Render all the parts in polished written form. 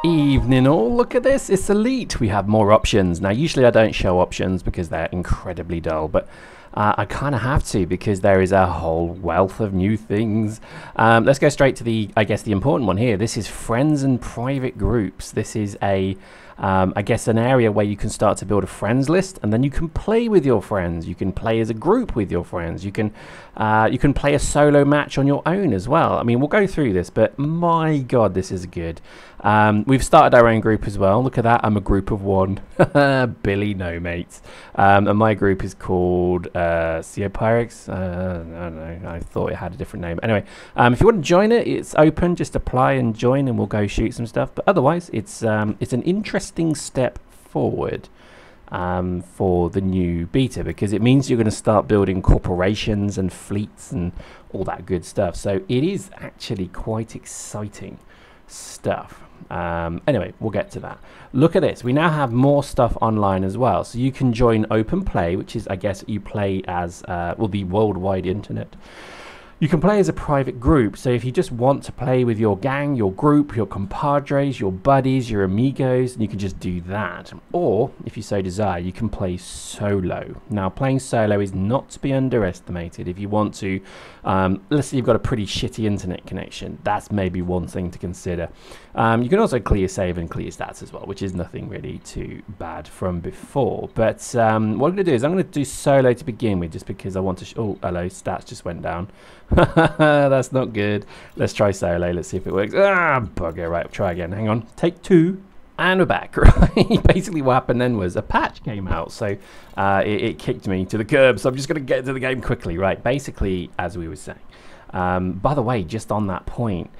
Evening all, look at this, it's Elite. We have more options. Now usually I don't show options because they're incredibly dull, but I kind of have to because there is a whole wealth of new things. Let's go straight to the, I guess, the important one here. This is friends and private groups. This is a, I guess, an area where you can start to build a friends list, and then you can play with your friends. You can play as a group with your friends. You can play a solo match on your own as well. I mean, we'll go through this, but my God, this is good. We've started our own group as well. Look at that. I'm a group of one. Billy, no mates. And my group is called Pyrex. I don't know. I thought it had a different name. Anyway, if you want to join it, it's open. Just apply and join, and we'll go shoot some stuff. But otherwise, it's an interesting step forward for the new beta, because it means you're going to start building corporations and fleets and all that good stuff. So it is actually quite exciting stuff. Anyway, we'll get to that. Look at this. We now have more stuff online as well. So you can join open play, which is, I guess, you play as the worldwide internet. You can play as a private group. So if you just want to play with your gang, your group, your compadres, your buddies, your amigos, you can just do that. Or if you so desire, you can play solo. Now, playing solo is not to be underestimated. If you want to, let's say you've got a pretty shitty internet connection, that's maybe one thing to consider. You can also clear save and clear stats as well, which is nothing really too bad from before. But what I'm going to do is I'm going to do solo to begin with, just because I want to. Oh, hello, stats just went down. That's not good. Let's try solo. Let's see if it works. Ah, bugger. Right, try again. Hang on. Take two. And we're back. Right. Basically what happened then was a patch came out, so it kicked me to the curb. So I'm just going to get into the game quickly. Right. Basically, as we were saying. By the way, just on that point,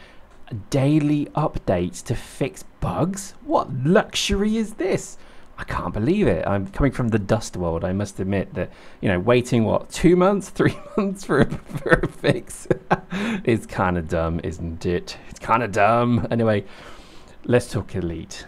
daily updates to fix bugs? What luxury is this? I can't believe it. I'm coming from the dust world. I must admit that, you know, waiting, what, 2 months, 3 months for a fix is kind of dumb, isn't it? It's kind of dumb. Anyway, let's talk Elite.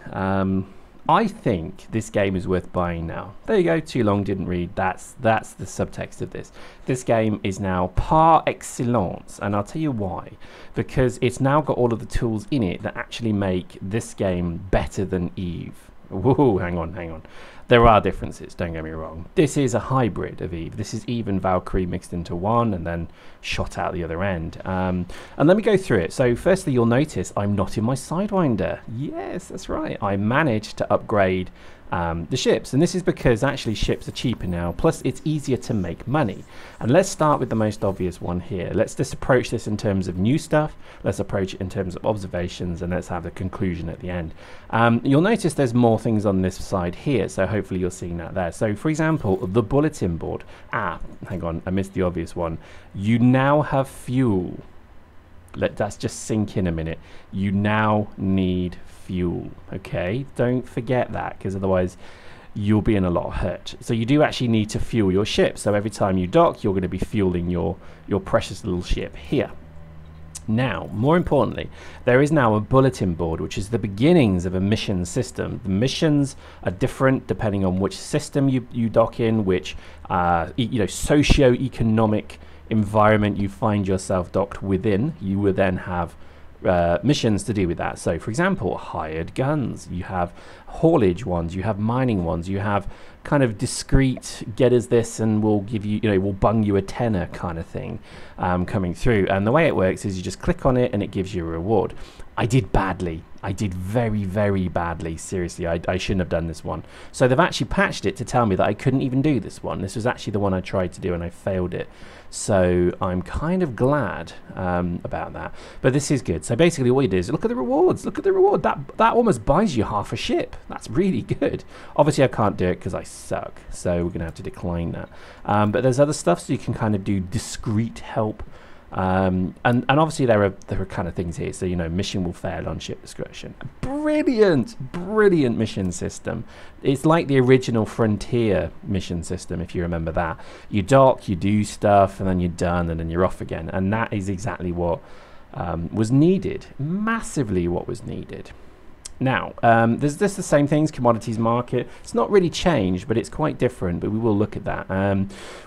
I think this game is worth buying now. There you go. Too long, didn't read. That's the subtext of this. This game is now par excellence, and I'll tell you why. Because it's now got all of the tools in it that actually make this game better than Eve. Whoa, hang on. There are differences, don't get me wrong. This is a hybrid of Eve. This is Eve and Valkyrie mixed into one and then shot out the other end. And let me go through it. So firstly, you'll notice I'm not in my Sidewinder. Yes, that's right. I managed to upgrade the ships, and this is because actually ships are cheaper now, plus it's easier to make money. And let's start with the most obvious one here. Let's just approach this in terms of new stuff, let's approach it in terms of observations, and let's have the conclusion at the end. You'll notice there's more things on this side here, so hopefully you're seeing that there. So for example, the bulletin board. Hang on, I missed the obvious one. You now have fuel. Let that just sink in a minute. You now need fuel. Okay, don't forget that, because otherwise you'll be in a lot of hurt. So you do actually need to fuel your ship. So every time you dock, you're going to be fueling your precious little ship here. Now, more importantly, there is now a bulletin board, which is the beginnings of a mission system. The missions are different depending on which system you dock in, which socio-economic environment you find yourself docked within. You will then have missions to do with that. So for example, hired guns, you have haulage ones, you have mining ones, you have kind of discreet get us this and we'll give you, we'll bung you a tenner kind of thing coming through. And the way it works is you just click on it and it gives you a reward. I did badly. I did very, very badly. Seriously, I shouldn't have done this one. So they've actually patched it to tell me that I couldn't even do this one. This was actually the one I tried to do and I failed it. So I'm kind of glad about that. But this is good. So basically what you do is look at the rewards. Look at the reward. That almost buys you half a ship. That's really good. Obviously I can't do it because I suck. So we're going to have to decline that. But there's other stuff, so you can kind of do discreet help. And obviously there are kind of things here. So, mission will fail on ship excursion. Brilliant mission system. It's like the original Frontier mission system, if you remember that. You dock, you do stuff, and then you're done, and then you're off again. And that is exactly what was needed. Massively what was needed. Now, there's just the same things, commodities market. It's not really changed, but it's quite different, but we will look at that.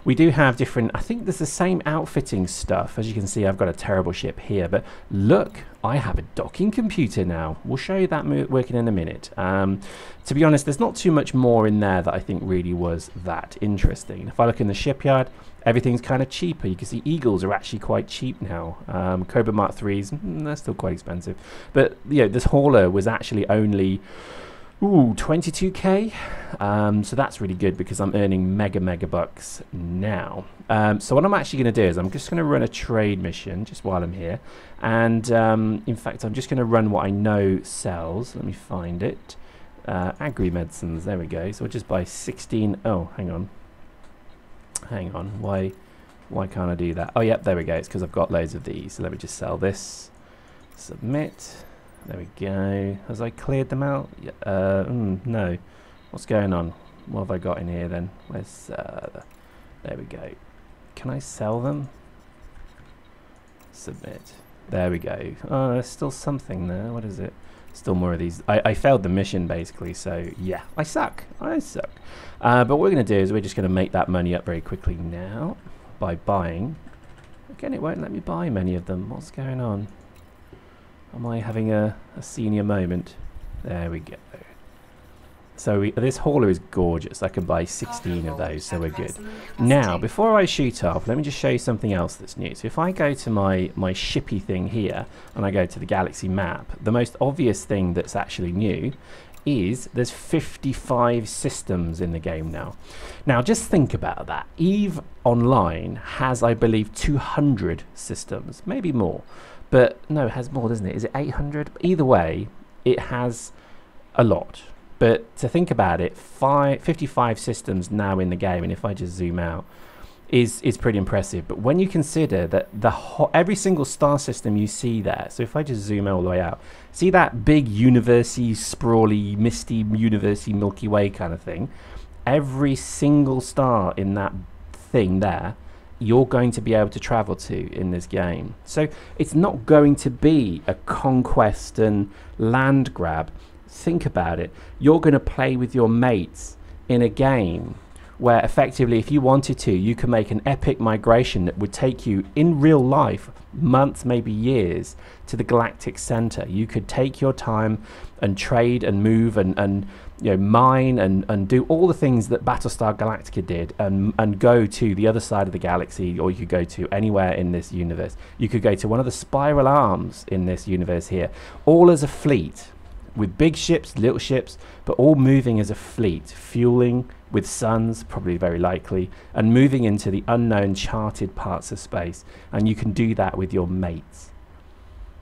We do have different, I think there's the same outfitting stuff. As you can see, I've got a terrible ship here, but look, I have a docking computer now. We'll show you that working in a minute. To be honest, there's not too much more in there that I think really was that interesting. If I look in the shipyard, everything's kind of cheaper. You can see Eagles are actually quite cheap now. Cobra Mark 3s, they're still quite expensive. But this hauler was actually only 22k. So that's really good because I'm earning mega bucks now. So what I'm actually going to do is I'm just going to run a trade mission just while I'm here. And in fact, I'm just going to run what I know sells. Let me find it. Agri-medicines, there we go. So we'll just buy 16. Oh, hang on. Why can't I do that? Oh, yep, there we go. It's because I've got loads of these. So let me just sell this. Submit. There we go. Has I cleared them out? Yeah, no. What's going on? What have I got in here then? Where's there we go. Can I sell them? Submit. There we go. Oh, there's still something there. What is it? Still more of these. I failed the mission basically, so yeah, I suck. But what we're going to do is we're just going to make that money up very quickly now by buying. Again, it won't let me buy many of them. What's going on? Am I having a senior moment? There we go. So this hauler is gorgeous. I can buy 16 of those, so we're good. Now, before I shoot off, let me just show you something else that's new. So if I go to my shippy thing here, and I go to the galaxy map, the most obvious thing that's actually new is there's 55 systems in the game now. Now, just think about that. EVE Online has, I believe, 200 systems, maybe more. But no, it has more, doesn't it? Is it 800? Either way, it has a lot. But to think about it, 55 systems now in the game, and if I just zoom out, is pretty impressive. But when you consider that every single star system you see there, so if I just zoom all the way out, see that big university, sprawly, misty university Milky Way kind of thing, every single star in that thing there, you're going to be able to travel to in this game. So it's not going to be a conquest and land grab. Think about it. You're going to play with your mates in a game where effectively, if you wanted to, you can make an epic migration that would take you in real life months, maybe years, to the galactic center. You could take your time and trade and move and mine and do all the things that Battlestar Galactica did and go to the other side of the galaxy, or you could go to anywhere in this universe. You could go to one of the spiral arms in this universe here, all as a fleet, with big ships, little ships, but all moving as a fleet, fueling with suns, probably very likely, and moving into the unknown charted parts of space. And you can do that with your mates.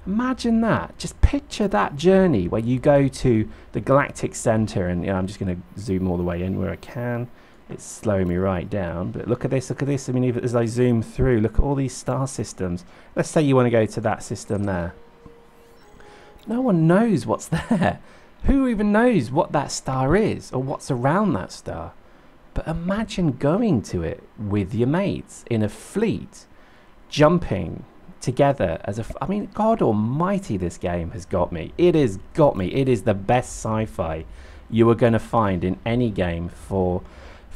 Imagine that. Just picture that journey where you go to the galactic center, and I'm just going to zoom all the way in where I can. It's slowing me right down, but look at this, look at this. I mean, even as I zoom through, look at all these star systems. Let's say you want to go to that system there. No one knows what's there. Who even knows what that star is or what's around that star? But imagine going to it with your mates in a fleet, jumping together as I mean, God almighty, this game has got me. It has got me. It is the best sci-fi you are going to find in any game for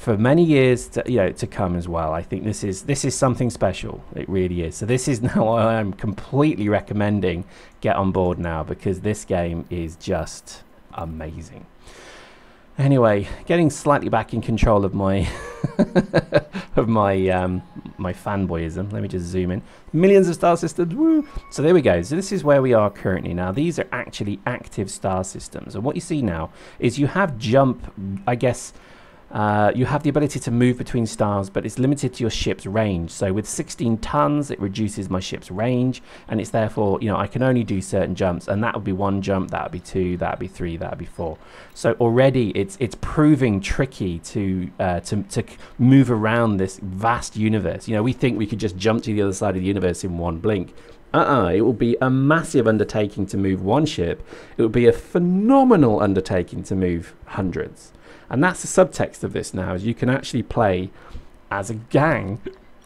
many years to come as well. I think this is something special. It really is. So this is now what I'm completely recommending. Get on board now, because this game is just amazing. Anyway, getting slightly back in control of my my fanboyism. Let me just zoom in. Millions of star systems. Woo! So there we go. So this is where we are currently now. These are actually active star systems, and what you see now is you have jump, I guess. You have the ability to move between stars, but it's limited to your ship's range. So with 16 tons, it reduces my ship's range, and it's therefore, I can only do certain jumps, and that would be one jump, that would be two, that would be three, that would be four. So already it's proving tricky to move around this vast universe. We think we could just jump to the other side of the universe in one blink. It will be a massive undertaking to move one ship. It would be a phenomenal undertaking to move hundreds. And that's the subtext of this now, is you can actually play as a gang,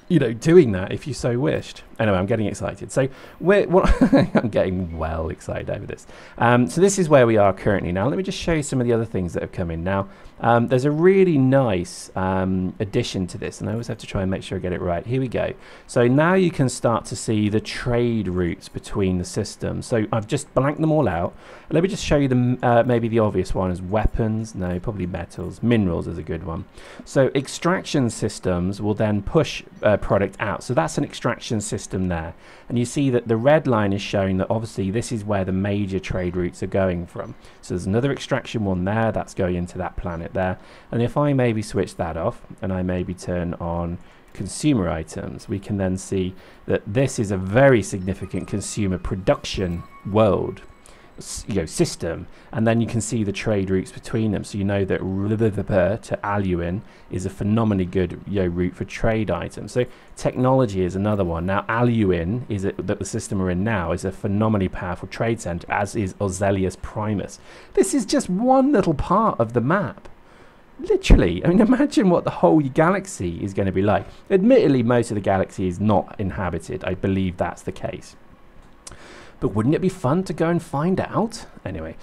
doing that if you so wished. Anyway, I'm getting excited. So I'm getting well excited over this. So this is where we are currently now. Let me just show you some of the other things that have come in now. There's a really nice addition to this, and I always have to try and make sure I get it right. Here we go. So now you can start to see the trade routes between the systems. So I've just blanked them all out. Let me just show you the maybe the obvious one is weapons. No, probably metals. Minerals is a good one. So extraction systems will then push product out. So that's an extraction system there. And you see that the red line is showing that obviously this is where the major trade routes are going from. So there's another extraction one there that's going into that planet there. And if I maybe switch that off and I maybe turn on consumer items, we can then see that this is a very significant consumer production world, you know, system, and then you can see the trade routes between them. So you know that to Aluin is a phenomenally good route for trade items. So technology is another one. Now Aluin is that the system we're in now is a phenomenally powerful trade center, as is Ozelius Primus. This is just one little part of the map. Literally, I mean, imagine what the whole galaxy is going to be like. Admittedly, most of the galaxy is not inhabited. I believe that's the case. But wouldn't it be fun to go and find out? Anyway,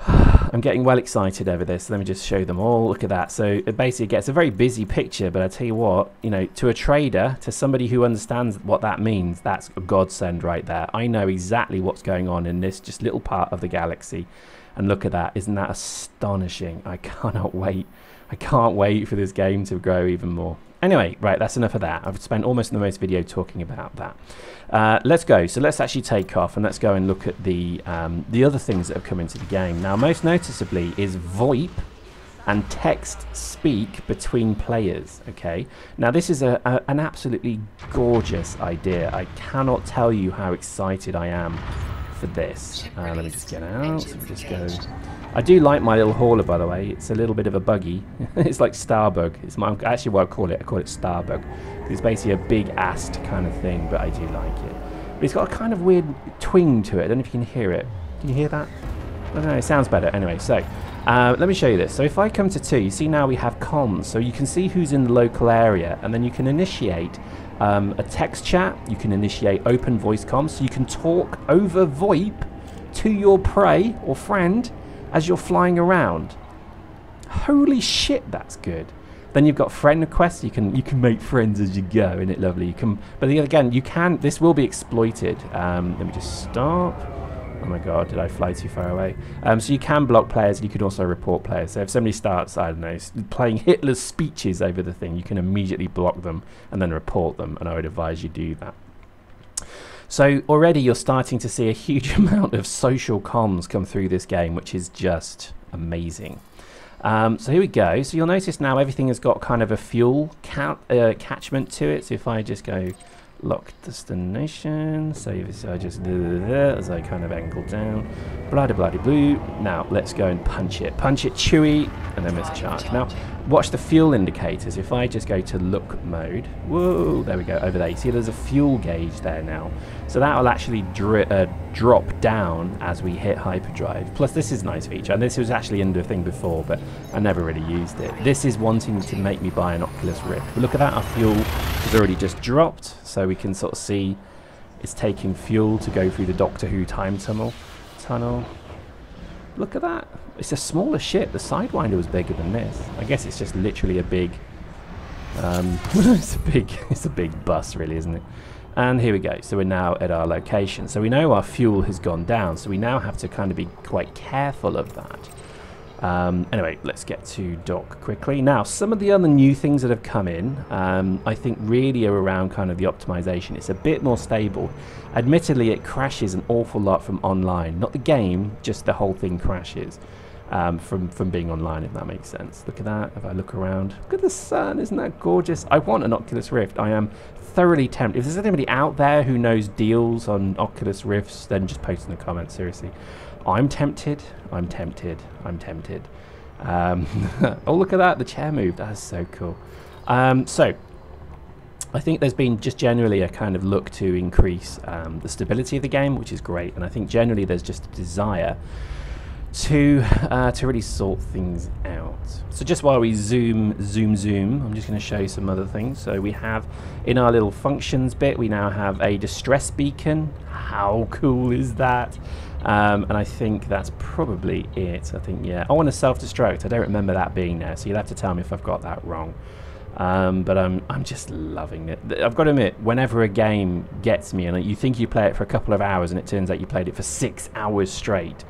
I'm getting well excited over this. Let me just show them all. Look at that. So it basically gets a very busy picture, but I tell you what, you know, to a trader, to somebody who understands what that means, that's a godsend right there. I know exactly what's going on in this just little part of the galaxy. And look at that. Isn't that astonishing? I cannot wait. I can't wait for this game to grow even more. Anyway, right, that's enough of that. I've spent almost the most video talking about that. Let's go. So let's actually take off and let's go and look at the other things that have come into the game. Now, most noticeably is VoIP and text speak between players. Okay. Now, this is an absolutely gorgeous idea. I cannot tell you how excited I am for this. Let me just get out. So we just go. I do like my little hauler, by the way. It's a little bit of a buggy. It's like Starbug. It's actually what I call it. I call it Starbug. It's basically a big ast kind of thing, but I do like it. But it's got a kind of weird twing to it. I don't know if you can hear it. Can you hear that? I don't know. It sounds better. Anyway, so let me show you this. So if I come to 2, you see now we have comms. So you can see who's in the local area, and then you can initiate a text chat. You can initiate open voice comms. So you can talk over VoIP to your prey or friend as you're flying around. Holy shit, that's good. Then you've got friend requests. You can make friends as you go. Isn't it lovely? You can, but again, you can. This will be exploited. Let me just stop. Oh my god, did I fly too far away? So you can block players, and you can also report players. So if somebody starts, I don't know, playing Hitler's speeches over the thing, you can immediately block them and then report them, and I would advise you do that. So already you're starting to see a huge amount of social comms come through this game, which is just amazing. So here we go. So you'll notice now everything has got kind of a fuel catchment to it. So if I just go lock destination, so if I just as I kind of angle down, bloody blue. Now let's go and punch it chewy, and then mischarge. Now watch the fuel indicators. If I just go to look mode, whoa, there we go, over there. You see there's a fuel gauge there now, so that will actually drop down as we hit hyperdrive. Plus this is a nice feature, and this was actually in the thing before, but I never really used it. This is wanting to make me buy an Oculus Rift. But look at that, our fuel has already just dropped, so we can sort of see it's taking fuel to go through the Doctor Who time tunnel. Look at that. It's a smaller ship. The Sidewinder was bigger than this. I guess it's just literally a big it's a big bus, really, isn't it? And here we go. So we're now at our location. So we know our fuel has gone down, so we now have to kind of be quite careful of that. Anyway, let's get to dock quickly. Now, some of the other new things that have come in, I think really are around kind of the optimization. It's a bit more stable. Admittedly, it crashes an awful lot from online. Not the game, just the whole thing crashes from being online, if that makes sense. Look at that. If I look around, look at the sun. Isn't that gorgeous? I want an Oculus Rift. I am thoroughly tempted. If there's anybody out there who knows deals on Oculus Rifts, then just post in the comments, seriously. I'm tempted. I'm tempted. I'm tempted. Oh, look at that. The chair moved. That's so cool. So I think there's been just generally a kind of look to increase the stability of the game, which is great. And I think generally there's just a desire to really sort things out. So just while we zoom, I'm just going to show you some other things. So we have in our little functions bit, we now have a distress beacon. How cool is that? And I think that's probably it. I think, yeah. I want to self-destruct. I don't remember that being there, so you'll have to tell me if I've got that wrong. But I'm just loving it. I've got to admit, whenever a game gets me and you think you play it for a couple of hours and it turns out you played it for 6 hours straight,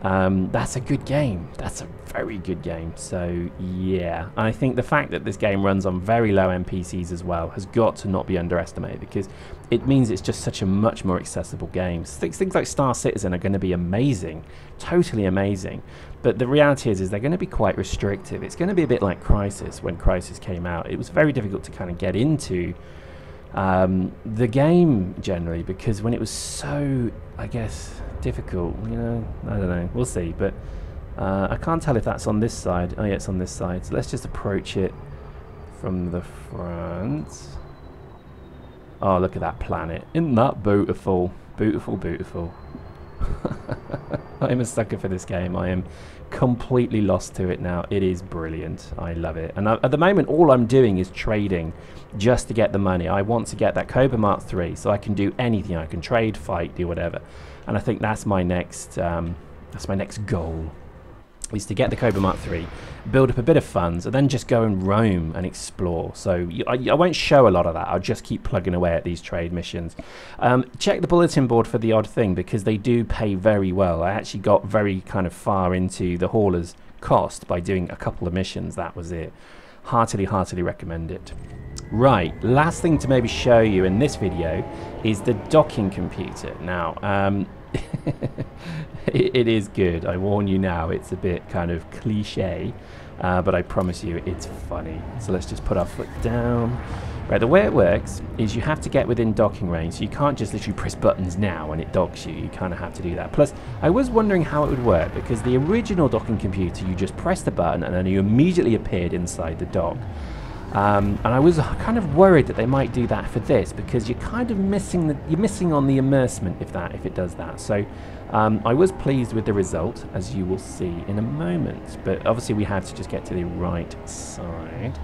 that's a good game. That's a very good game. So yeah, and I think the fact that this game runs on very low NPCs as well has got to not be underestimated, because it means it's just such a much more accessible game. Things like Star Citizen are going to be amazing, totally amazing, but the reality is they're going to be quite restrictive. It's going to be a bit like Crysis. When Crysis came out, it was very difficult to kind of get into the game generally, because when it was so, I guess, difficult, you know, I don't know, we'll see. But I can't tell if that's on this side. Oh yeah, it's on this side. So let's just approach it from the front. Oh, look at that planet. Isn't that beautiful? Beautiful, beautiful. I'm a sucker for this game. I am completely lost to it now. It is brilliant. I love it. And at the moment, all I'm doing is trading just to get the money. I want to get that Cobra Mark III so I can do anything. I can trade, fight, do whatever. And I think that's my next goal, is to get the Cobra Mark III, build up a bit of funds, and then just go and roam and explore. So I won't show a lot of that. I'll just keep plugging away at these trade missions. Check the bulletin board for the odd thing, because they do pay very well. I actually got very kind of far into the hauler's cost by doing a couple of missions. That was it. Heartily recommend it. Right, last thing to maybe show you in this video is the docking computer. Now, it is good. I warn you now, it's a bit kind of cliche, but I promise you it's funny. So let's just put our foot down. Right, the way it works is you have to get within docking range, so you can't just literally press buttons now and it docks you. You kind of have to do that. Plus, I was wondering how it would work, because the original docking computer, you just press the button and then you immediately appeared inside the dock. And I was kind of worried that they might do that for this, because you're kind of missing on the immersement if it does that. So I was pleased with the result, as you will see in a moment. But obviously we have to just get to the right side.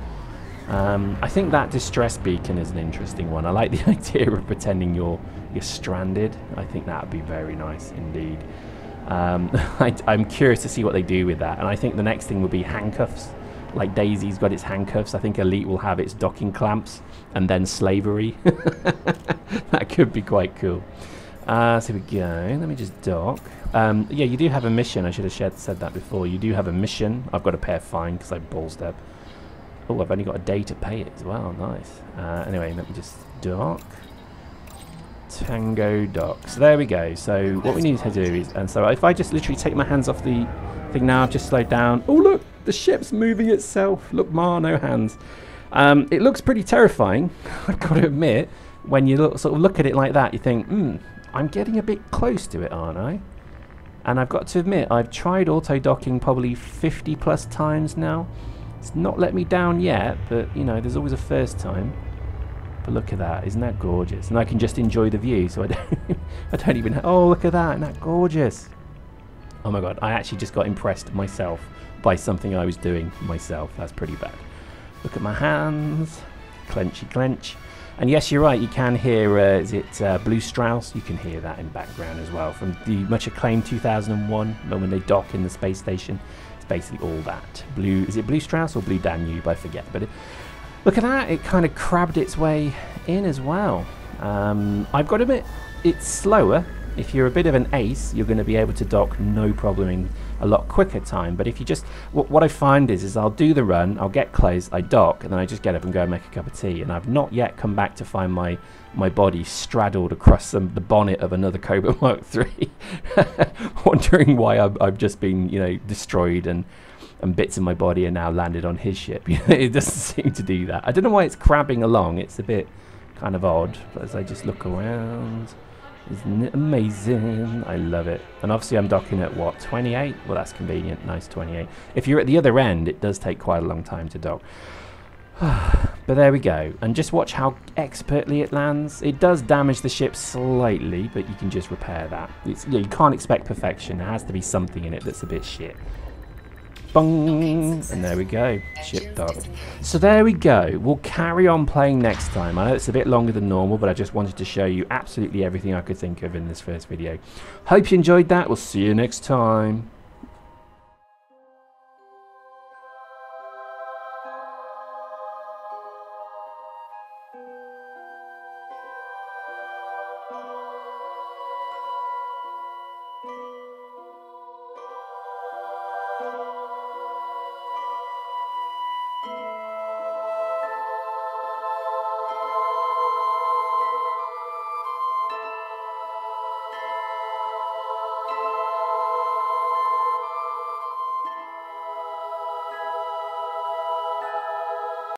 I think that distress beacon is an interesting one. I like the idea of pretending you're stranded. I think that would be very nice indeed. I'm curious to see what they do with that. And I think the next thing would be handcuffs. Like Daisy's got its handcuffs, I think Elite will have its docking clamps, and then slavery. That could be quite cool. So here we go. Let me just dock. Yeah, you do have a mission. I should have said that before. You do have a mission. I've got to pay a fine because I ballsed up. Oh, I've only got a day to pay it as well. Nice. Anyway, let me just dock. Tango dock. So there we go. So what we need to do is, and so if I just literally take my hands off the thing now, I've just slowed down. Oh look, the ship's moving itself. Look, no hands. It looks pretty terrifying. I've got to admit, when you sort of look at it like that, you think, I'm getting a bit close to it, aren't I? And I've got to admit, I've tried auto docking probably 50 plus times now. It's not let me down yet, but you know, there's always a first time. But look at that, isn't that gorgeous? And I can just enjoy the view, so I don't even. Oh, look at that, isn't that gorgeous? Oh my god, I actually just got impressed myself by something I was doing myself. That's pretty bad. Look at my hands, clenchy clench. And yes, you're right, you can hear, is it Blue Strauss? You can hear that in background as well, from the much acclaimed 2001, when they dock in the space station. It's basically all that. Blue, is it Blue Strauss or Blue Danube? I forget, but look at that, it kind of crabbed its way in as well. I've got to admit, it's slower. If you're a bit of an ace, you're going to be able to dock no problem in a lot quicker time. But if you just, what I find is I'll do the run, I'll get close, I dock, and then I just get up and go and make a cup of tea. And I've not yet come back to find my body straddled across the bonnet of another Cobra Mark III, wondering why I've just been, you know, destroyed and bits of my body are now landed on his ship. It doesn't seem to do that. I don't know why it's crabbing along. It's a bit kind of odd. But as I just look around, isn't it amazing? I love it. And obviously I'm docking at what, 28? Well, that's convenient. Nice 28. If you're at the other end, it does take quite a long time to dock. But there we go, and just watch how expertly it lands. It does damage the ship slightly, but you can just repair that. You can't expect perfection. There has to be something in it that's a bit shit. Bong! And there we go, ship docked. So there we go. We'll carry on playing next time. I know it's a bit longer than normal, but I just wanted to show you absolutely everything I could think of in this first video. Hope you enjoyed that. We'll see you next time.